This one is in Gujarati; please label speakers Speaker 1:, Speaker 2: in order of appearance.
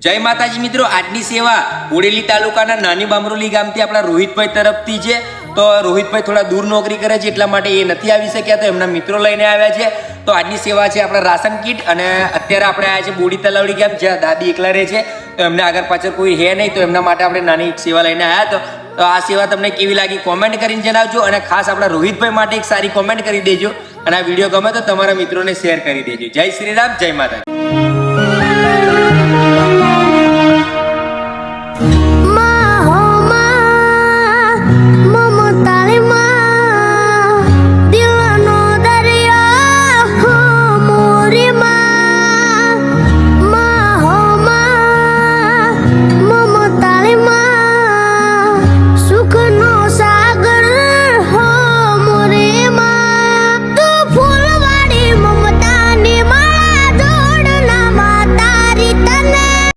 Speaker 1: જય માતાજી મિત્રો, આજની સેવા બોડેલી તાલુકાના નાની બામરોલી ગામથી આપણા રોહિતભાઈ તરફથી છે. તો રોહિતભાઈ થોડા દૂર નોકરી કરે છે એટલા માટે એ નથી આવી શક્યા, તો એમના મિત્રો લઈને આવ્યા છે. તો આજની સેવા છે આપણા રાશન કીટ, અને અત્યારે આપણે આવ્યા છે બોડી તલાવડી ગામ, જ્યાં દાદી એકલા રહે છે. તો એમને આગળ પાછળ કોઈ હે નહીં, તો એમના માટે આપણે નાની સેવા લઈને આવ્યા. તો આ સેવા તમને કેવી લાગી કોમેન્ટ કરીને જણાવજો, અને ખાસ આપણા રોહિતભાઈ માટે એક સારી કોમેન્ટ કરી દેજો, અને આ વિડીયો ગમે તો તમારા મિત્રોને શેર કરી દેજો. જય શ્રી રામ, જય માતા.